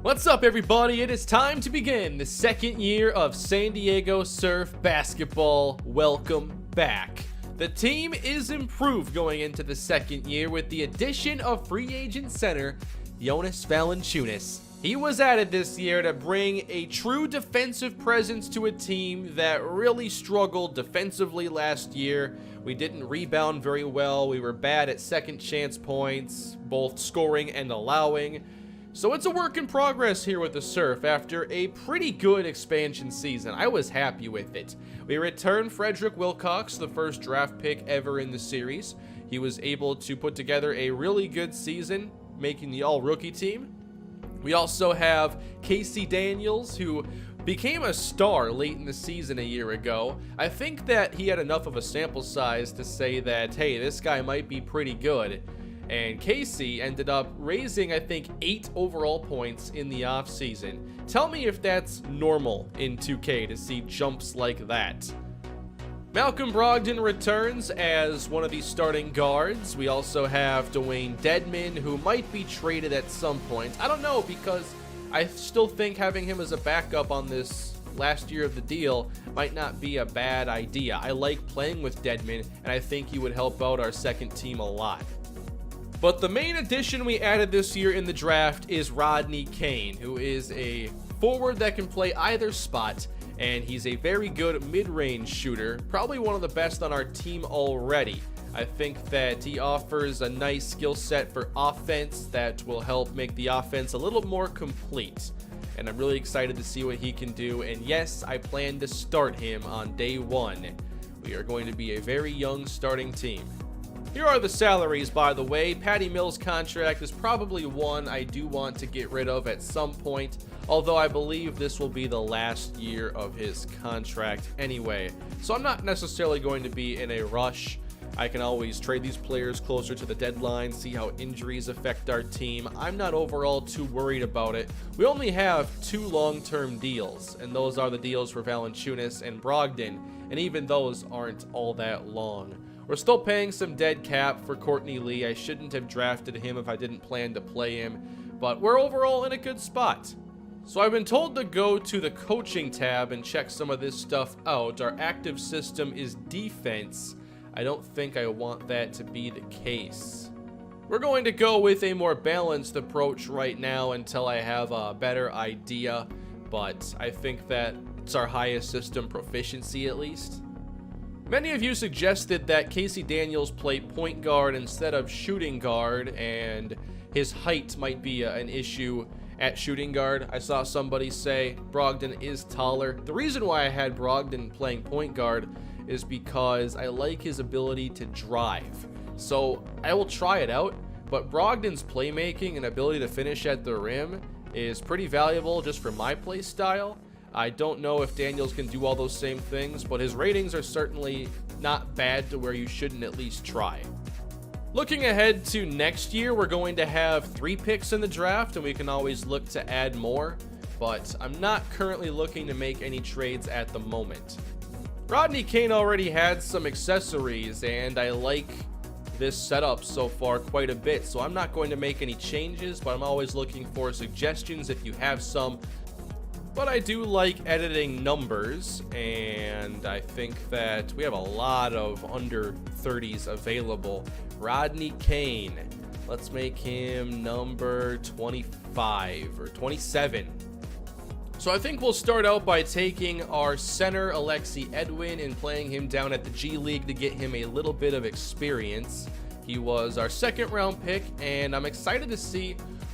What's up, everybody? It is time to begin the second year of San Diego Surf Basketball. Welcome back. The team is improved going into the second year with the addition of free agent center Jonas Valanciunas. He was added this year to bring a true defensive presence to a team that really struggled defensively last year. We didn't rebound very well. We were bad at second chance points, both scoring and allowing. So it's a work in progress here with the Surf after a pretty good expansion season. I was happy with it. We returned Frederick Wilcox, the first draft pick ever in the series. He was able to put together a really good season, making the all-rookie team. We also have Casey Daniels, who became a star late in the season a year ago. I think that he had enough of a sample size to say that, hey, this guy might be pretty good. And Casey ended up raising, I think, 8 overall points in the offseason. Tell me if that's normal in 2K to see jumps like that. Malcolm Brogdon returns as one of the starting guards. We also have Dwayne Dedmon, who might be traded at some point. I don't know, because I still think having him as a backup on this last year of the deal might not be a bad idea. I like playing with Dedmon, and I think he would help out our second team a lot. But the main addition we added this year in the draft is Rodney Kane, who is a forward that can play either spot, and he's a very good mid-range shooter, probably one of the best on our team already. I think that he offers a nice skill set for offense that will help make the offense a little more complete. And I'm really excited to see what he can do, and yes, I plan to start him on day 1. We are going to be a very young starting team. Here are the salaries, by the way. Patty Mills' contract is probably one I do want to get rid of at some point, although I believe this will be the last year of his contract anyway. So I'm not necessarily going to be in a rush. I can always trade these players closer to the deadline, see how injuries affect our team. I'm not overall too worried about it. We only have 2 long-term deals, and those are the deals for Valanciunas and Brogdon, and even those aren't all that long. We're still paying some dead cap for Courtney Lee. I shouldn't have drafted him if I didn't plan to play him, but we're overall in a good spot. So I've been told to go to the coaching tab and check some of this stuff out. Our active system is defense. I don't think I want that to be the case. We're going to go with a more balanced approach right now until I have a better idea, but I think that it's our highest system proficiency at least. Many of you suggested that Casey Daniels play point guard instead of shooting guard, and his height might be an issue at shooting guard. I saw somebody say Brogdon is taller. The reason why I had Brogdon playing point guard is because I like his ability to drive. So I will try it out, but Brogdon's playmaking and ability to finish at the rim is pretty valuable just for my play style. I don't know if Daniels can do all those same things, but his ratings are certainly not bad to where you shouldn't at least try. Looking ahead to next year, we're going to have 3 picks in the draft, and we can always look to add more, but I'm not currently looking to make any trades at the moment. Rodney Kane already had some accessories, and I like this setup so far quite a bit, so I'm not going to make any changes, but I'm always looking for suggestions if you have some. But I do like editing numbers, and I think that we have a lot of under 30s available. Rodney Kane, let's make him number 25 or 27. So I think we'll start out by taking our center Alexi Edwin and playing him down at the G League to get him a little bit of experience. He was our 2nd round pick, and I'm excited to see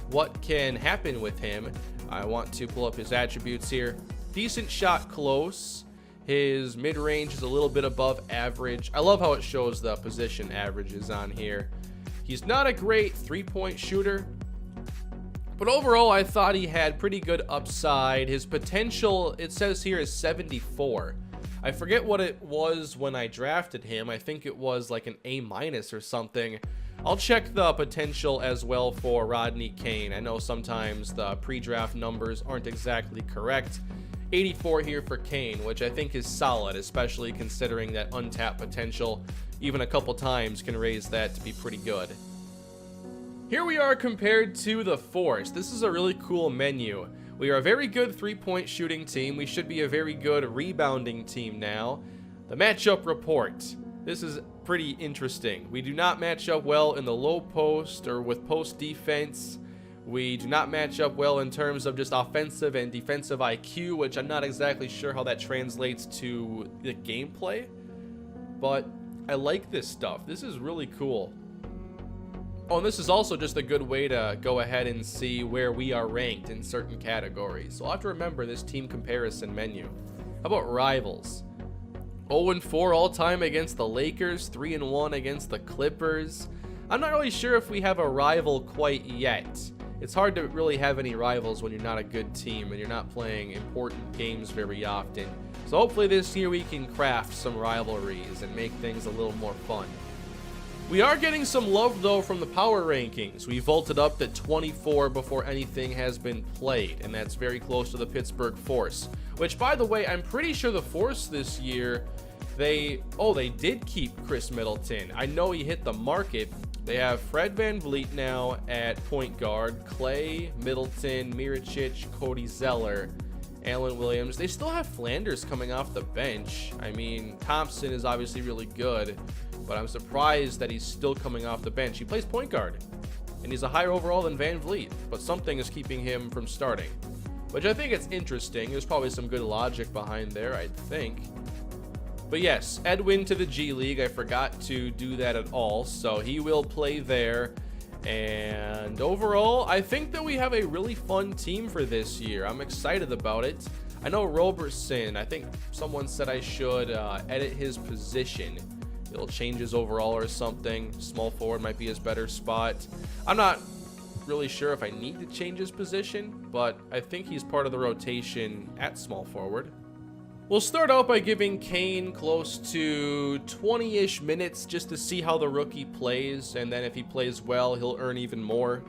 what can happen with him. I want to pull up his attributes here. Decent shot close. His mid-range is a little bit above average. I love how it shows the position averages on here. He's not a great 3-point shooter, but overall I thought he had pretty good upside. His potential, it says here, is 74. I forget what it was when I drafted him. I think it was like an A- or something. I'll check the potential as well for Rodney Kane. I know sometimes the pre-draft numbers aren't exactly correct. 84 here for Kane, which I think is solid, especially considering that untapped potential even a couple times can raise that to be pretty good. Here we are compared to the Force. This is a really cool menu. We are a very good three-point shooting team. We should be a very good rebounding team now. The matchup report. This is pretty interesting. We do not match up well in the low post or with post defense. We do not match up well in terms of just offensive and defensive IQ, which I'm not exactly sure how that translates to the gameplay. But I like this stuff. This is really cool. Oh, and this is also just a good way to go ahead and see where we are ranked in certain categories. So I'll have to remember this team comparison menu. How about rivals? 0-4 all-time against the Lakers, 3-1 against the Clippers. I'm not really sure if we have a rival quite yet. It's hard to really have any rivals when you're not a good team and you're not playing important games very often. So hopefully this year we can craft some rivalries and make things a little more fun. We are getting some love though from the power rankings. We vaulted up to 24 before anything has been played, and that's very close to the Pittsburgh Force. Which, by the way, I'm pretty sure the Force this year, they did keep Chris Middleton. I know he hit the market. They have Fred VanVleet now at point guard, Clay, Middleton, Miričić, Cody Zeller, Allen Williams. They still have Flanders coming off the bench. I mean, Thompson is obviously really good, but I'm surprised that he's still coming off the bench. He plays point guard, and he's a higher overall than VanVleet, but something is keeping him from starting, which I think it's interesting. There's probably some good logic behind there, I think. But yes, Edwin to the G League. I forgot to do that at all, so he will play there. And overall, I think that we have a really fun team for this year. I'm excited about it. I know Roberson, I think someone said I should edit his position. It'll change his overall or something. Small forward might be his better spot. I'm not really sure if I need to change his position, but I think he's part of the rotation at small forward. We'll start out by giving Kane close to 20-ish minutes just to see how the rookie plays, and then if he plays well, he'll earn even more.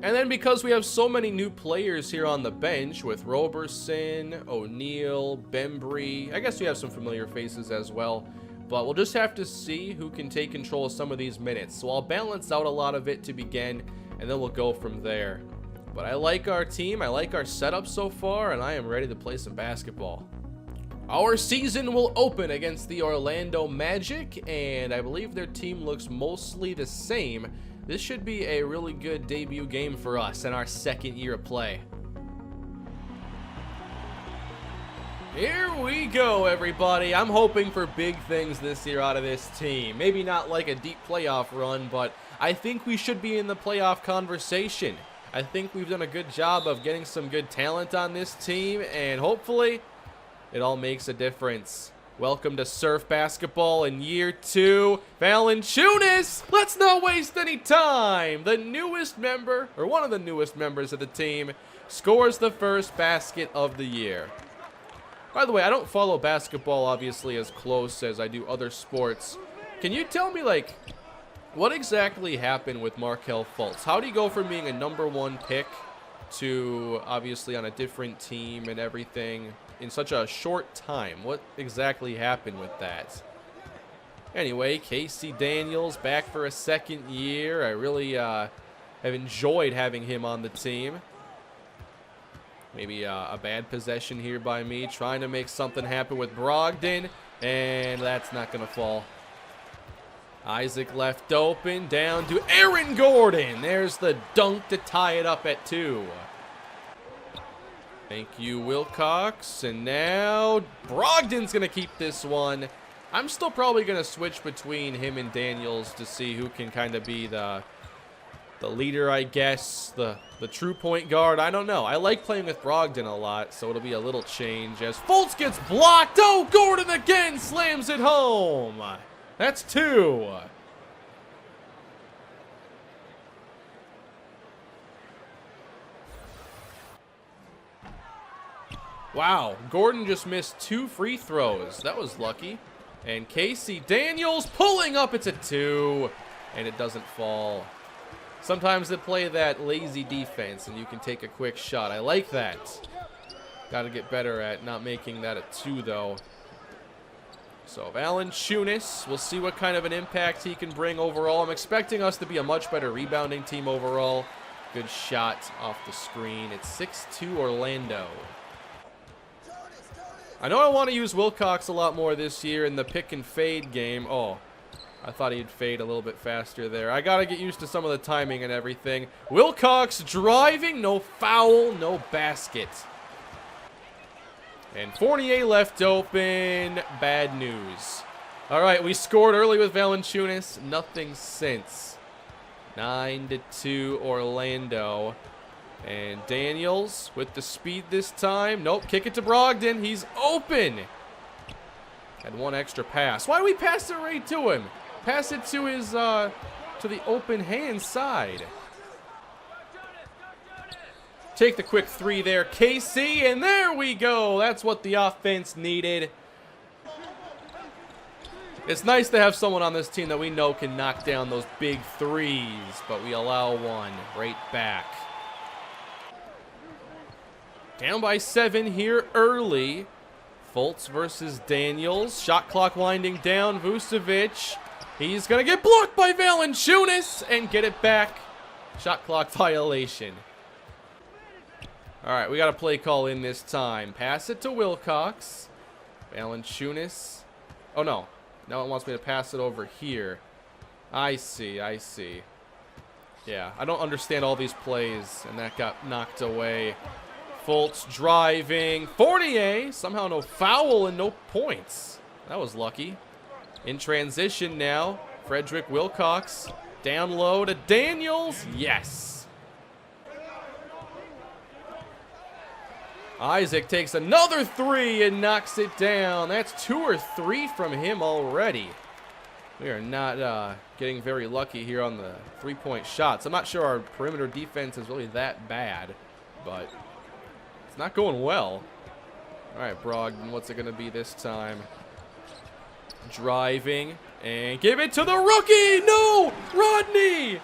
And then because we have so many new players here on the bench with Roberson, O'Neal, Bembry, I guess we have some familiar faces as well, but we'll just have to see who can take control of some of these minutes. So I'll balance out a lot of it to begin, and then we'll go from there. But I like our team, I like our setup so far, and I am ready to play some basketball. Our season will open against the Orlando Magic, and I believe their team looks mostly the same. This should be a really good debut game for us in our second year of play. Here we go, everybody. I'm hoping for big things this year out of this team. Maybe not like a deep playoff run, but I think we should be in the playoff conversation. I think we've done a good job of getting some good talent on this team, and hopefully it all makes a difference. Welcome to Surf Basketball in year 2. Valanciunas, let's not waste any time. The newest member, or one of the newest members of the team, scores the first basket of the year. By the way, I don't follow basketball obviously as close as I do other sports. Can you tell me, like, what exactly happened with Markelle Fultz? How did he go from being a #1 pick to obviously on a different team and everything in such a short time? What exactly happened with that? Anyway, Casey Daniels back for a second year. I really have enjoyed having him on the team. Maybe a bad possession here by me, trying to make something happen with Brogdon, and that's not going to fall. Isaac left open, down to Aaron Gordon. There's the dunk to tie it up at 2. Thank you, Wilcox. And now Brogdon's going to keep this one. I'm still probably going to switch between him and Daniels to see who can kind of be the leader, I guess, the true point guard. I don't know. I like playing with Brogdon a lot, so it'll be a little change as Fultz gets blocked. Oh, Gordon again slams it home. That's 2. Wow, Gordon just missed 2 free throws. That was lucky. And Casey Daniels pulling up. It's a 2, and it doesn't fall. Sometimes they play that lazy defense, and you can take a quick shot. I like that. Got to get better at not making that a 2, though. So Valanciunas, we'll see what kind of an impact he can bring overall. I'm expecting us to be a much better rebounding team overall. Good shot off the screen. It's 6-2 Orlando. I know I want to use Wilcox a lot more this year in the pick and fade game. Oh, I thought he'd fade a little bit faster there. I got to get used to some of the timing and everything. Wilcox driving, no foul, no basket. And Fournier left open. Bad news. All right, we scored early with Valanciunas. Nothing since. 9-2 Orlando. And Daniels with the speed this time. Nope, kick it to Brogdon. He's open. Had one extra pass. Why do we pass it right to him? Pass it to his, to the open hand side. Take the quick three there, KC, and there we go. That's what the offense needed. It's nice to have someone on this team that we know can knock down those big threes, but we allow one right back. Down by 7 here early. Fultz versus Daniels. Shot clock winding down. Vucevic. He's going to get blocked by Valanciunas and get it back. Shot clock violation. All right, we got a play call in this time. Pass it to Wilcox. Valanciunas. Oh, no. Now it wants me to pass it over here. I see. Yeah, I don't understand all these plays, and that got knocked away. Fultz driving. Fournier. Somehow no foul and no points. That was lucky. In transition now. Frederick Wilcox. Down low to Daniels. Yes. Isaac takes another three and knocks it down. That's 2 or 3 from him already. We are not getting very lucky here on the three-point shots. I'm not sure our perimeter defense is really that bad, but it's not going well. All right, Brogdon, what's it going to be this time? Driving, and give it to the rookie! No! Rodney!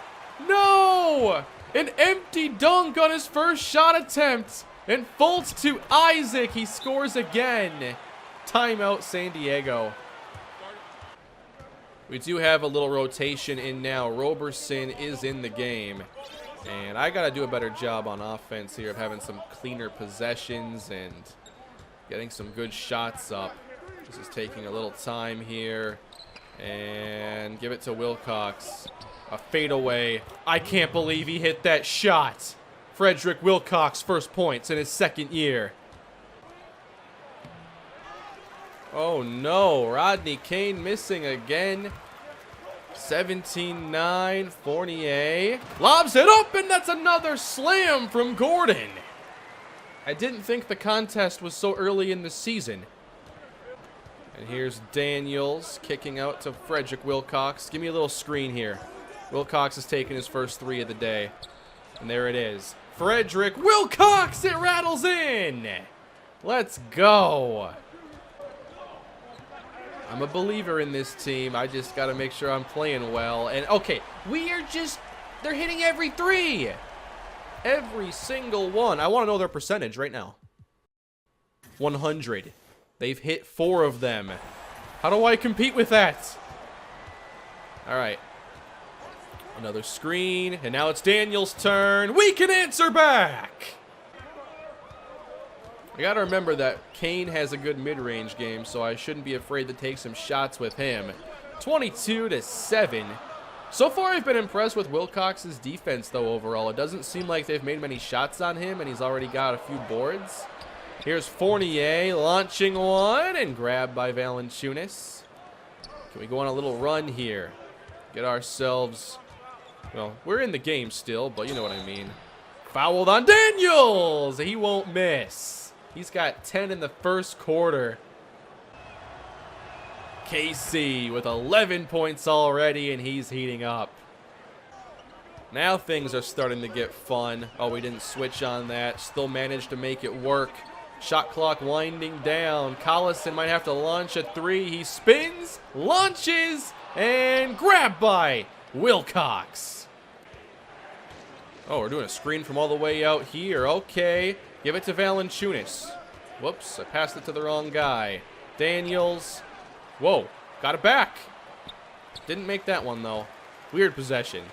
No! An empty dunk on his first shot attempt. And Fultz to Isaac. He scores again. Timeout, San Diego. We do have a little rotation in now. Roberson is in the game. And I got to do a better job on offense here of having some cleaner possessions and getting some good shots up. This is taking a little time here. And give it to Wilcox. A fadeaway. I can't believe he hit that shot. Frederick Wilcox, first points in his second year. Oh no, Rodney Kane missing again. 17-9, Fournier. Lobs it up, and that's another slam from Gordon. I didn't think the contest was so early in the season. And here's Daniels kicking out to Frederick Wilcox. Give me a little screen here. Wilcox is taking his first 3 of the day. And there it is. Frederick Wilcox, it rattles in. Let's go. I'm a believer in this team. I just got to make sure I'm playing well. And, okay, they're hitting every 3. Every single one. I want to know their percentage right now. 100. They've hit 4 of them. How do I compete with that? All right. Another screen, and now it's Daniels' turn. We can answer back! I gotta remember that Kane has a good mid-range game, so I shouldn't be afraid to take some shots with him. 22-7. So far, I've been impressed with Wilcox's defense, though, overall. It doesn't seem like they've made many shots on him, and he's already got a few boards. Here's Fournier launching one, and grabbed by Valanciunas. Can we go on a little run here? Get ourselves... Well, we're in the game still, but you know what I mean. Fouled on Daniels! He won't miss. He's got 10 in the first quarter. KC with 11 points already, and he's heating up. Now things are starting to get fun. Oh, we didn't switch on that. Still managed to make it work. Shot clock winding down. Collison might have to launch a 3. He spins, launches, and grabbed by Wilcox. Oh, we're doing a screen from all the way out here. Okay. Give it to Valanciunas. Whoops, I passed it to the wrong guy. Daniels. Whoa, got it back. Didn't make that one, though. Weird possession.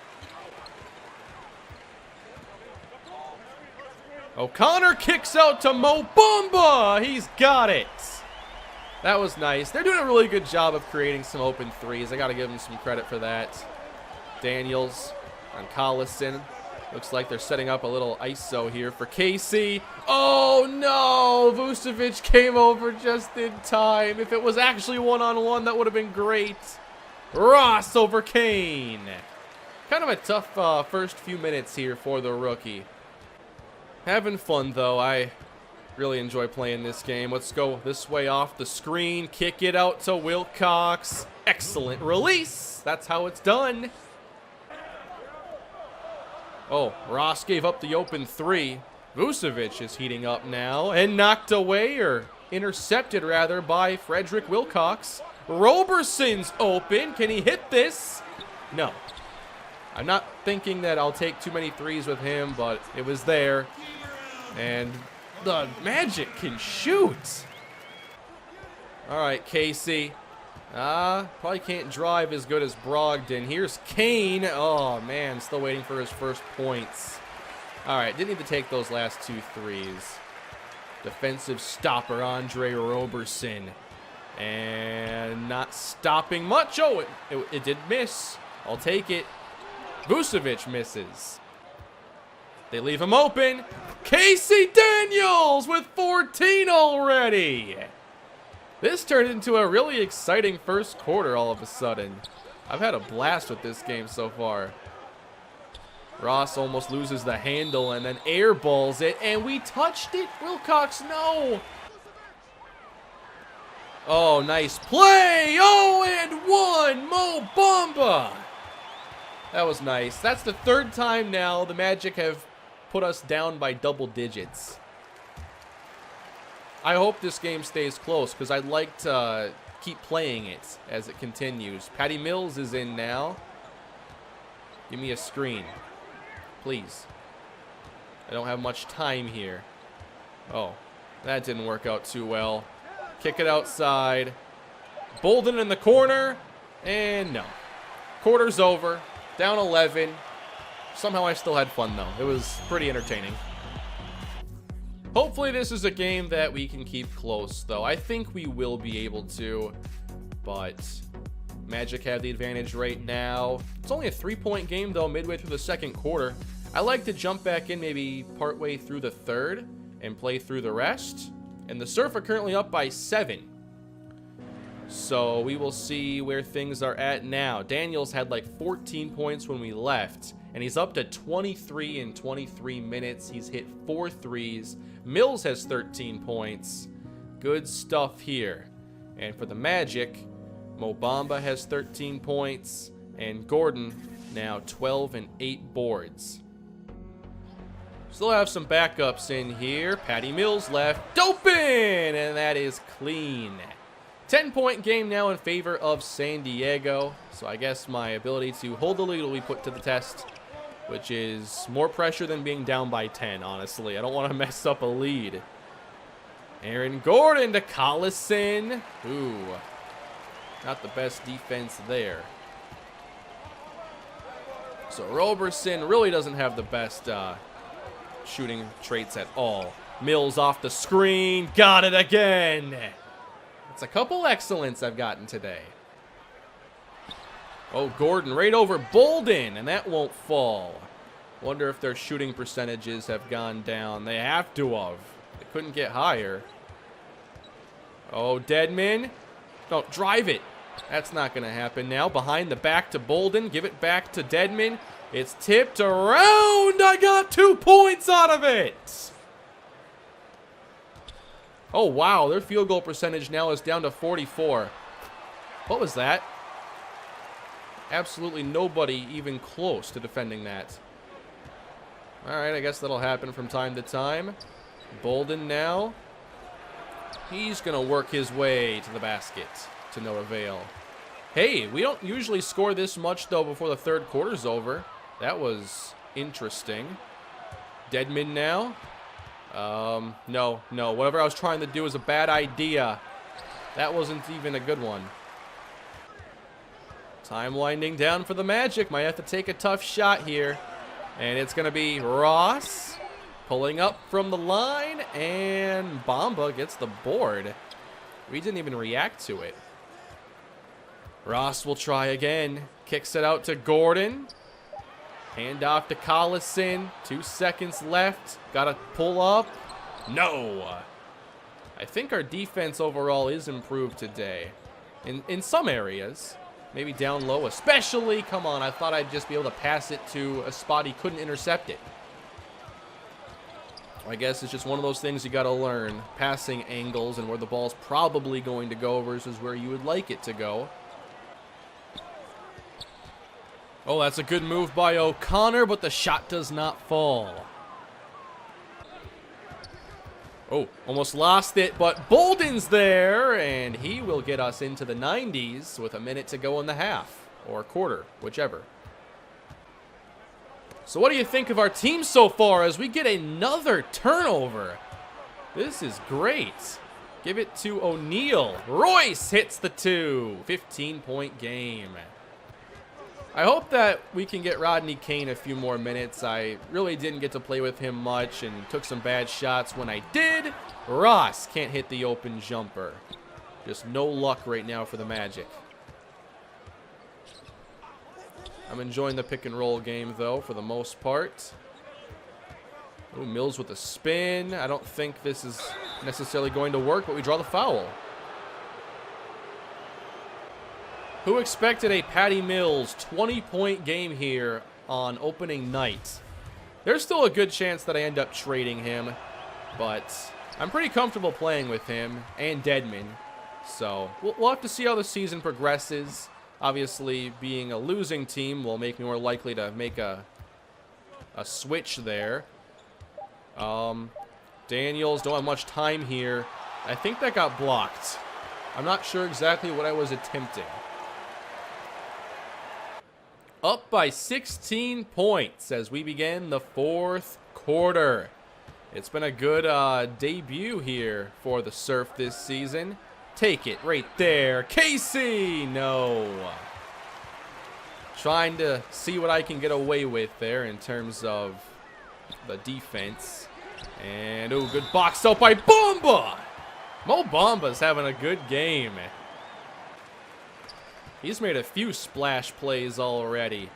O'Connor kicks out to Mo Bamba. He's got it. That was nice. They're doing a really good job of creating some open threes. I got to give them some credit for that. Daniels on Collison. Looks like they're setting up a little ISO here for KC. Oh, no. Vucevic came over just in time. If it was actually one-on-one, that would have been great. Ross over Kane. Kind of a tough first few minutes here for the rookie. Having fun, though. I really enjoy playing this game. Let's go this way off the screen. Kick it out to Wilcox. Excellent release. That's how it's done. Oh, Ross gave up the open three. Vucevic is heating up now and knocked away, or intercepted rather, by Frederick Wilcox. Roberson's open. Can he hit this? No. I'm not thinking that I'll take too many threes with him, but it was there. And the Magic can shoot. All right, Casey. Probably can't drive as good as Brogdon. Here's Kane. Oh, man, still waiting for his first points. All right, didn't need to take those last 2 threes. Defensive stopper, Andre Roberson. And not stopping much. Oh, it did miss. I'll take it. Vucevic misses. They leave him open. Casey Daniels with 14 already. This turned into a really exciting first quarter all of a sudden. I've had a blast with this game so far. Ross almost loses the handle and then airballs it, and we touched it. Wilcox, no. Oh, nice play. Oh, and 1. Mo Bamba. That was nice. That's the 3rd time now the Magic have put us down by double digits. I hope this game stays close because I'd like to keep playing it as it continues. Patty Mills is in now. Give me a screen, please. I don't have much time here. Oh, that didn't work out too well. Kick it outside. Bolden in the corner. And no. Quarter's over. Down 11. Somehow I still had fun, though. It was pretty entertaining. Hopefully this is a game that we can keep close, though. I think we will be able to. But Magic have the advantage right now. It's only a 3-point game, though, midway through the 2nd quarter. I like to jump back in maybe partway through the 3rd and play through the rest. And the Surf are currently up by 7. So we will see where things are at now. Daniels had like 14 points when we left, and he's up to 23 in 23 minutes. He's hit 4 threes. Mills has 13 points. Good stuff here. And for the Magic, Mo Bamba has 13 points, and Gordon now 12 and 8 boards. Still have some backups in here. Patty Mills left open, and that is clean. 10-point game now in favor of San Diego. So I guess my ability to hold the lead will be put to the test, which is more pressure than being down by 10, honestly. I don't want to mess up a lead. Aaron Gordon to Collison. Ooh, not the best defense there. So Roberson really doesn't have the best shooting traits at all. Mills off the screen. Got it again. It's a couple excellents I've gotten today. Oh, Gordon right over Bolden, and that won't fall. Wonder if their shooting percentages have gone down. They have to have. They couldn't get higher. Oh, Deadman. Don't drive it. That's not going to happen now. Behind the back to Bolden. Give it back to Deadman. It's tipped around. I got 2 points out of it. Oh, wow. Their field goal percentage now is down to 44. What was that? Absolutely nobody even close to defending that. All right, I guess that'll happen from time to time. Bolden now. He's going to work his way to the basket to no avail. Hey, we don't usually score this much, though, before the 3rd quarter's over. That was interesting. Deadman now. No. Whatever I was trying to do was a bad idea. That wasn't even a good one. Time winding down for the Magic. Might have to take a tough shot here. And it's going to be Ross pulling up from the line. And Bamba gets the board. We didn't even react to it. Ross will try again. Kicks it out to Gordon. Hand off to Collison. 2 seconds left. Got to pull up. No. I think our defense overall is improved today. In some areas. Maybe down low especially. Come on, I thought I'd just be able to pass it to a spot he couldn't intercept it. I guess it's just one of those things you got to learn. Passing angles and where the ball's probably going to go versus where you would like it to go. Oh, that's a good move by O'Connor, but the shot does not fall. Oh, almost lost it, but Bolden's there, and he will get us into the 90s with a minute to go in the half, or quarter, whichever. So what do you think of our team so far as we get another turnover? This is great. Give it to O'Neal. Royce hits the 2. 15-point game. I hope that we can get Rodney Kane a few more minutes. I really didn't get to play with him much and took some bad shots when I did. Ross can't hit the open jumper. Just no luck right now for the Magic. I'm enjoying the pick and roll game, though, for the most part. Ooh, Mills with a spin. I don't think this is necessarily going to work, but we draw the foul. Who expected a Patty Mills 20-point game here on opening night? There's still a good chance that I end up trading him, but I'm pretty comfortable playing with him and Dedman. So we'll have to see how the season progresses. Obviously, being a losing team will make me more likely to make a switch there. Daniels don't have much time here. I think that got blocked. I'm not sure exactly what I was attempting. Up by 16 points as we begin the fourth quarter. It's been a good debut here for the Surf this season. Take it right there. Casey! No. Trying to see what I can get away with there in terms of the defense. And, oh, good box out by Bamba! Mo Bamba's having a good game. He's made a few splash plays already.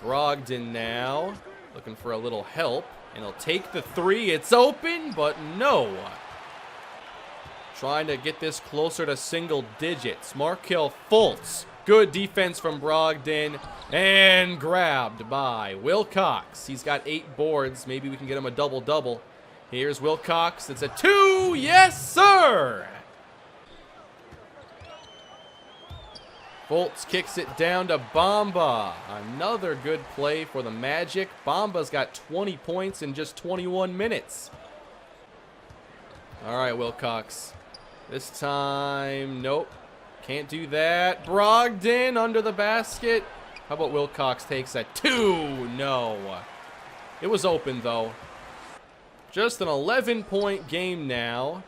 Brogdon now, looking for a little help. And he'll take the 3. It's open, but no. Trying to get this closer to single digits. Markelle Fultz. Good defense from Brogdon. And grabbed by Wilcox. He's got 8 boards. Maybe we can get him a double-double. Here's Wilcox. It's a 2. Yes, sir. Fultz kicks it down to Bamba. Another good play for the Magic. Bamba's got 20 points in just 21 minutes. All right, Wilcox. This time, nope. Can't do that. Brogdon under the basket. How about Wilcox takes a 2? No. It was open, though. Just an 11-point game now.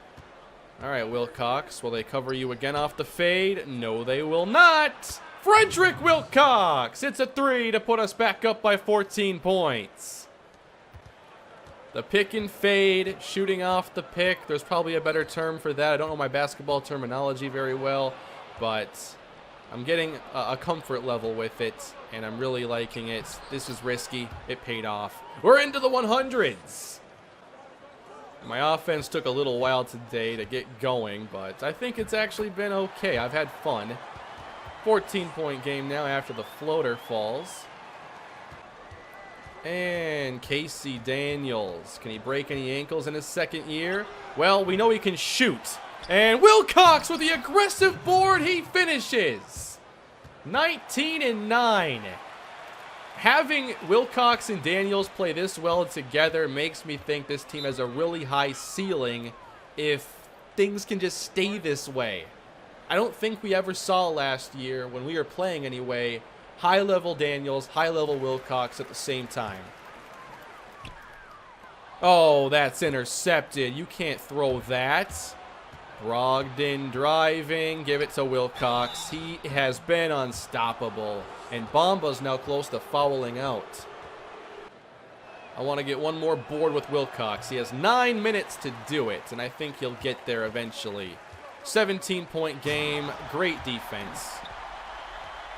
All right, Wilcox. Will they cover you again off the fade? No, they will not. Frederick Wilcox. It's a 3 to put us back up by 14 points. The pick and fade, shooting off the pick. There's probably a better term for that. I don't know my basketball terminology very well, but I'm getting a comfort level with it, and I'm really liking it. This is risky. It paid off. We're into the 100s. My offense took a little while today to get going, but I think it's actually been okay. I've had fun. 14-point game now after the floater falls. And Casey Daniels. Can he break any ankles in his second year? Well, we know he can shoot. And Wilcox with the aggressive board. He finishes. 19-9. Having Wilcox and Daniels play this well together makes me think this team has a really high ceiling if things can just stay this way. I don't think we ever saw last year, when we were playing anyway, high-level Daniels, high-level Wilcox at the same time. Oh, that's intercepted. You can't throw that. Brogdon driving. Give it to Wilcox. He has been unstoppable. And Bamba's now close to fouling out. I want to get one more board with Wilcox. He has 9 minutes to do it, and I think he'll get there eventually. 17-point game. Great defense.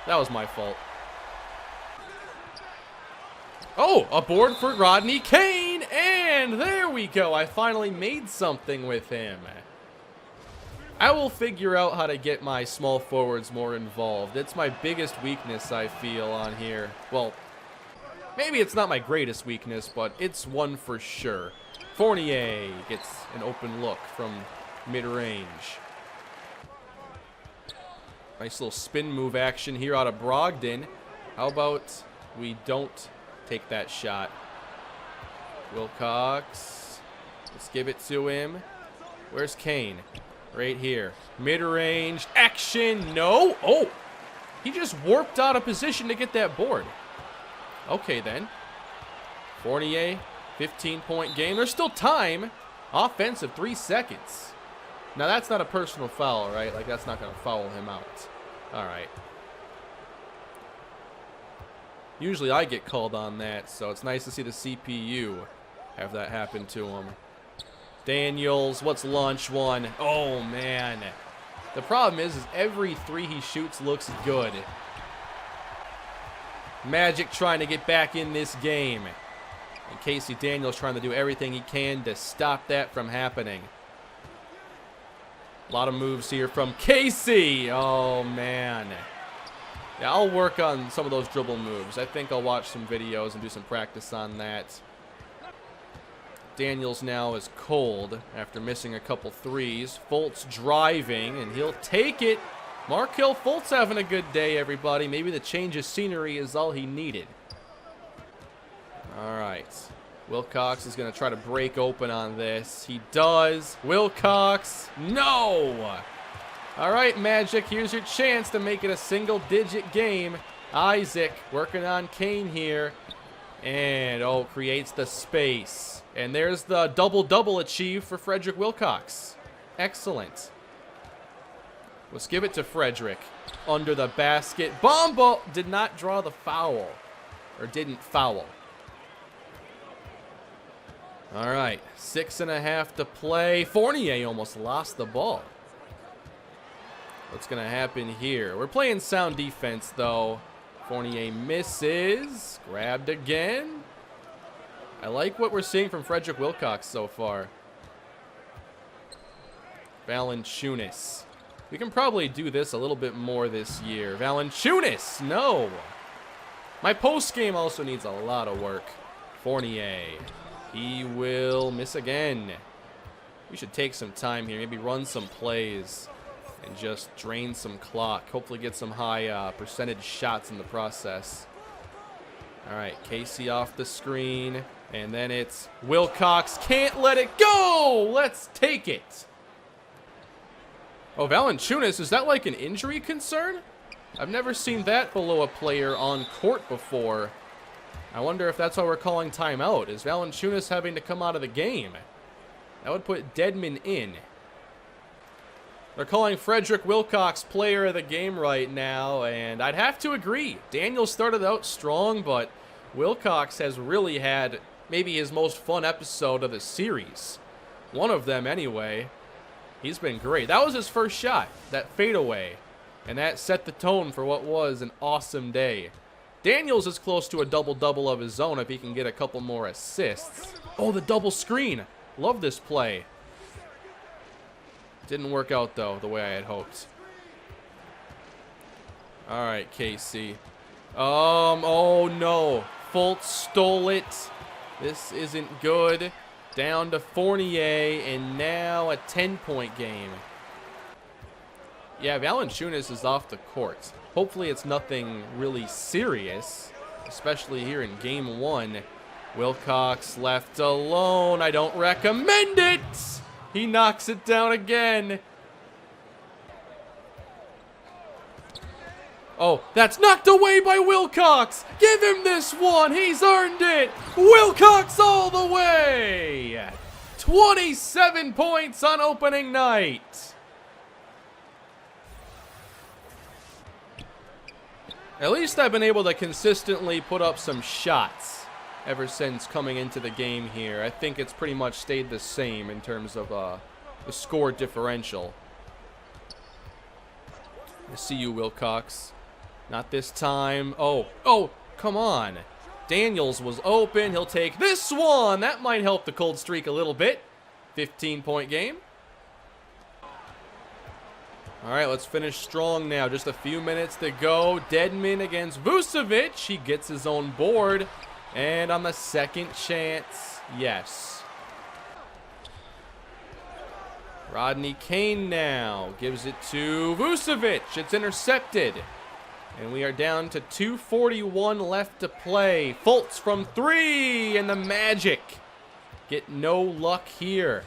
That was my fault. Oh, a board for Rodney Kane, and there we go. I finally made something with him. I will figure out how to get my small forwards more involved. It's my biggest weakness, I feel, on here. Well, maybe it's not my greatest weakness, but it's one for sure. Fournier gets an open look from mid-range. Nice little spin move action here out of Brogdon. How about we don't take that shot? Wilcox. Let's give it to him. Where's Kane? Right here. Mid-range action. No. Oh, he just warped out of position to get that board. Okay, then. Fournier, 15-point game. There's still time. Offensive, 3 seconds. Now, that's not a personal foul, right? Like, that's not going to foul him out. All right. Usually I get called on that, so it's nice to see the CPU have that happen to him. Daniels, what's lunch one? Oh, man. The problem is every three he shoots looks good. Magic trying to get back in this game. And Casey Daniels trying to do everything he can to stop that from happening. A lot of moves here from Casey. Oh, man. Yeah, I'll work on some of those dribble moves. I think I'll watch some videos and do some practice on that. Daniels now is cold after missing a couple threes. Fultz driving, and he'll take it. Markelle Fultz having a good day, everybody. Maybe the change of scenery is all he needed. All right. Wilcox is going to try to break open on this. He does. Wilcox, no! All right, Magic, here's your chance to make it a single-digit game. Isaac working on Kane here. And, oh, creates the space. And there's the double-double achieved for Frederick Wilcox. Excellent. Let's give it to Frederick. Under the basket. Bamba did not draw the foul. Or didn't foul. All right, 6.5 to play. Fournier almost lost the ball. What's going to happen here? We're playing sound defense, though. Fournier misses. Grabbed again. I like what we're seeing from Frederick Wilcox so far. Valanciunas. We can probably do this a little bit more this year. Valanciunas, no. My post game also needs a lot of work. Fournier. He will miss again. We should take some time here. Maybe run some plays and just drain some clock. Hopefully get some high percentage shots in the process. All right, Casey off the screen. And then it's Wilcox. Can't let it go. Let's take it. Oh, Valanciunas, is that like an injury concern? I've never seen that below a player on court before. I wonder if that's why we're calling timeout. Is Valanciunas having to come out of the game? That would put Dedmon in. They're calling Frederick Wilcox player of the game right now, and I'd have to agree. Daniel started out strong, but Wilcox has really had maybe his most fun episode of the series. One of them anyway. He's been great. That was his first shot, that fadeaway, and that set the tone for what was an awesome day. Daniels is close to a double-double of his own if he can get a couple more assists. Oh, the double screen. Love this play. Didn't work out, though, the way I had hoped. All right, Casey. Oh, no. Fultz stole it. This isn't good. Down to Fournier, and now a 10-point game. Yeah, Valanciunas is off the court. Hopefully it's nothing really serious, especially here in game one. Wilcox left alone. I don't recommend it. He knocks it down again. Oh, that's knocked away by Wilcox. Give him this one. He's earned it. Wilcox all the way. 27 points on opening night. At least I've been able to consistently put up some shots ever since coming into the game here. I think it's pretty much stayed the same in terms of the score differential. I see you, Wilcox. Not this time. Oh, come on. Daniels was open. He'll take this one. That might help the cold streak a little bit. 15-point game. All right, let's finish strong now. Just a few minutes to go. Deadman against Vucevic. He gets his own board. And on the second chance, yes. Rodney Kane now gives it to Vucevic. It's intercepted. And we are down to 2:41 left to play. Fultz from 3, and the Magic get no luck here.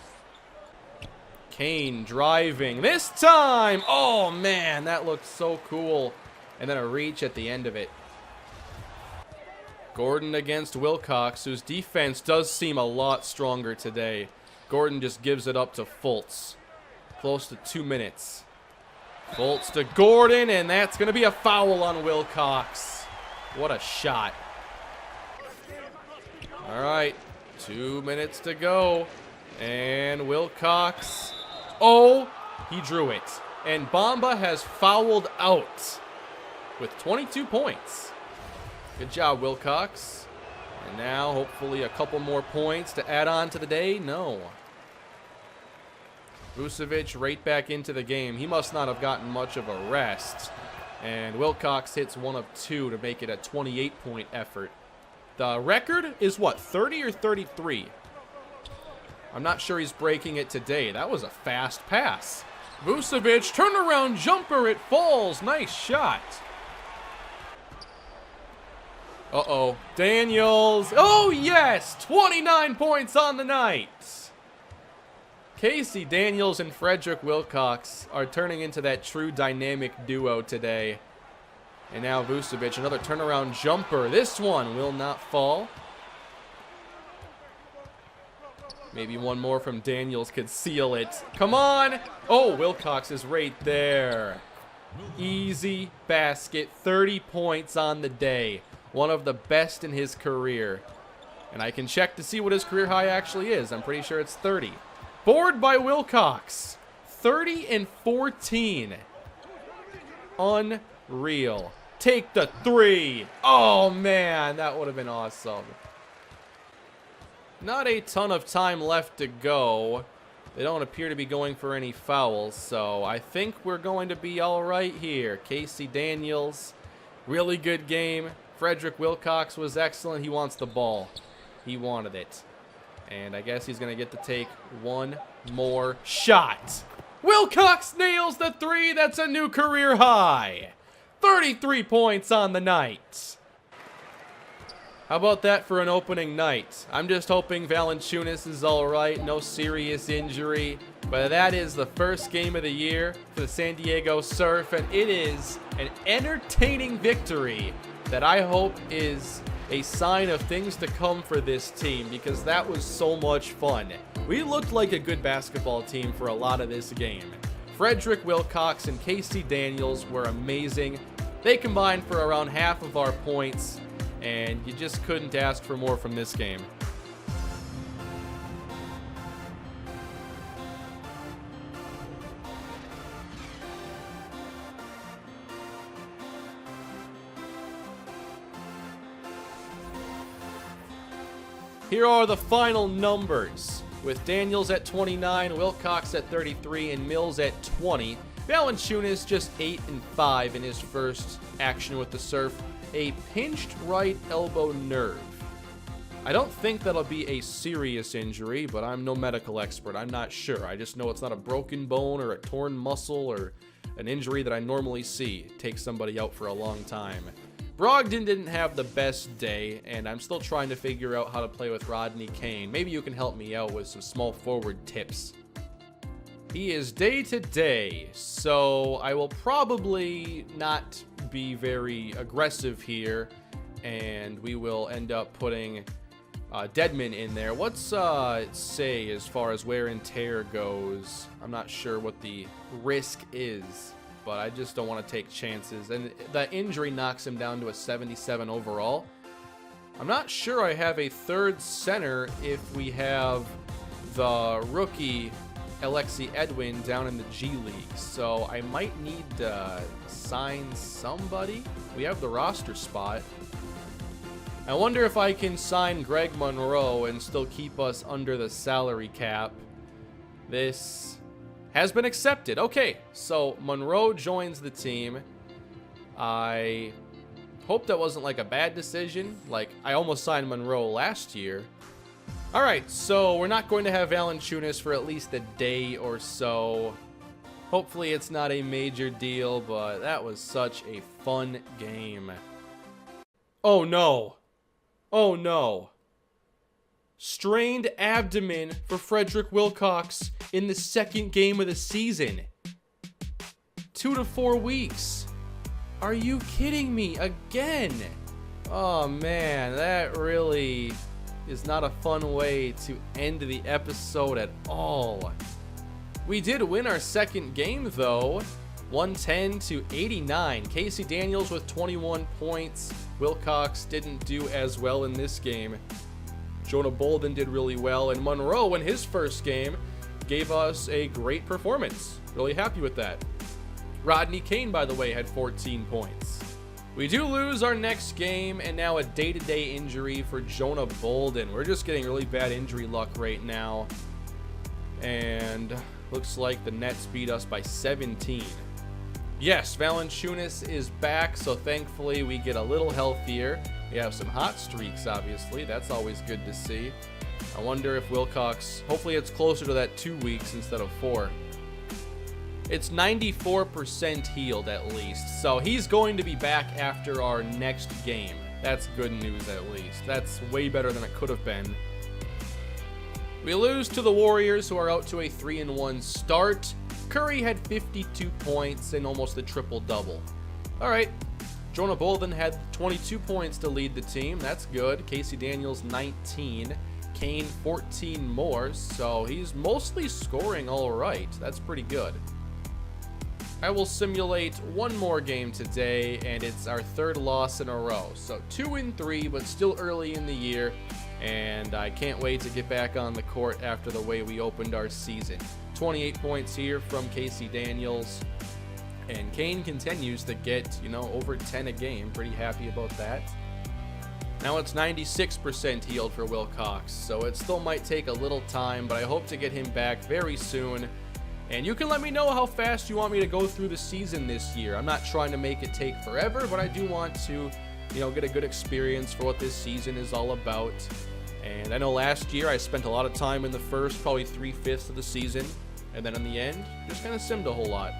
Kane driving this time. Oh, man, that looked so cool. And then a reach at the end of it. Gordon against Wilcox, whose defense does seem a lot stronger today. Gordon just gives it up to Fultz. Close to 2 minutes. Fultz to Gordon, and that's going to be a foul on Wilcox. What a shot. All right, 2 minutes to go. And Wilcox, oh, he drew it. And Bamba has fouled out with 22 points. Good job, Wilcox. And now, hopefully, a couple more points to add on to the day. No. Vucevic right back into the game. He must not have gotten much of a rest. And Wilcox hits 1 of 2 to make it a 28-point effort. The record is what, 30 or 33? I'm not sure he's breaking it today. That was a fast pass. Vucevic, turnaround jumper, it falls. Nice shot. Uh-oh. Daniels. Oh, yes! 29 points on the night. Casey Daniels and Frederick Wilcox are turning into that true dynamic duo today. And now Vucevic, another turnaround jumper. This one will not fall. Maybe one more from Daniels could seal it. Come on! Oh, Wilcox is right there. Easy basket. 30 points on the day. One of the best in his career. And I can check to see what his career high actually is. I'm pretty sure it's 30. Board by Wilcox. 30 and 14. Unreal. Take the 3. Oh, man. That would have been awesome. Not a ton of time left to go. They don't appear to be going for any fouls, so I think we're going to be all right here. Casey Daniels, really good game. Frederick Wilcox was excellent. He wants the ball. He wanted it. And I guess he's going to get to take one more shot. Wilcox nails the 3. That's a new career high. 33 points on the night. How about that for an opening night? I'm just hoping Valanciunas is all right. No serious injury. But that is the first game of the year for the San Diego Surf. And it is an entertaining victory that I hope is a sign of things to come for this team, because that was so much fun. We looked like a good basketball team for a lot of this game. Frederick Wilcox and Casey Daniels were amazing. They combined for around half of our points, and you just couldn't ask for more from this game. Here are the final numbers, with Daniels at 29, Wilcox at 33, and Mills at 20. Valanciunas just 8 and 5 in his first action with the Surf. A pinched right elbow nerve. I don't think that'll be a serious injury, but I'm no medical expert. I'm not sure. I just know it's not a broken bone or a torn muscle or an injury that I normally see take somebody out for a long time. Brogdon didn't have the best day, and I'm still trying to figure out how to play with Rodney Kane. Maybe you can help me out with some small forward tips. He is day to day, so I will probably not be very aggressive here, and we will end up putting Deadman in there. What's it say as far as wear and tear goes? I'm not sure what the risk is, but I just don't want to take chances. And the injury knocks him down to a 77 overall. I'm not sure I have a third center if we have the rookie Alexi Edwin down in the G League. So I might need to sign somebody. We have the roster spot. I wonder if I can sign Greg Monroe and still keep us under the salary cap. This has been accepted. Okay, so Monroe joins the team. I hope that wasn't like a bad decision. Like, I almost signed Monroe last year. All right, so we're not going to have Valanciunas for at least a day or so. Hopefully it's not a major deal, but that was such a fun game. Oh no. Oh no. Strained abdomen for Frederick Wilcox in the second game of the season. 2 to 4 weeks. Are you kidding me again? Oh man, that really is not a fun way to end the episode at all. We did win our second game though, 110 to 89. Casey Daniels with 21 points. Wilcox didn't do as well in this game. Jonah Bolden did really well, and Monroe in his first game gave us a great performance. Really happy with that. Rodney Kane, by the way, had 14 points. We do lose our next game, and now a day-to-day injury for Jonah Bolden. We're just getting really bad injury luck right now. And looks like the Nets beat us by 17. Yes, Valanciunas is back, so thankfully we get a little healthier. We have some hot streaks, obviously. That's always good to see. I wonder if Wilcox, hopefully it's closer to that 2 weeks instead of 4. It's 94% healed at least, so he's going to be back after our next game. That's good news at least. That's way better than it could have been. We lose to the Warriors, who are out to a 3-1 start. Curry had 52 points and almost a triple-double. All right, Jonah Bolden had 22 points to lead the team. That's good. Casey Daniels, 19. Kane, 14 more, so he's mostly scoring all right. That's pretty good. I will simulate one more game today, and it's our third loss in a row. So 2-3, but still early in the year, and I can't wait to get back on the court after the way we opened our season. 28 points here from Casey Daniels, and Kane continues to get, over 10 a game. Pretty happy about that. Now it's 96% healed for Wilcox, so it still might take a little time, but I hope to get him back very soon. And you can let me know how fast you want me to go through the season this year. I'm not trying to make it take forever, but I do want to, get a good experience for what this season is all about. And I know last year I spent a lot of time in the first, probably 3/5 of the season. And then in the end, just kind of simmed a whole lot.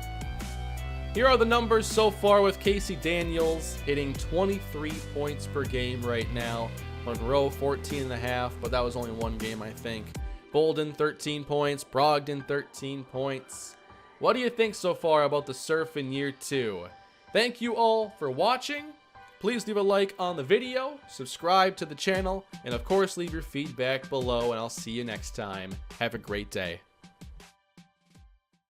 Here are the numbers so far with Casey Daniels hitting 23 points per game right now. Monroe, 14.5, but that was only one game, I think. Bolden, 13 points. Brogdon, 13 points. What do you think so far about the Surf in year 2? Thank you all for watching. Please leave a like on the video, subscribe to the channel, and of course leave your feedback below, and I'll see you next time. Have a great day.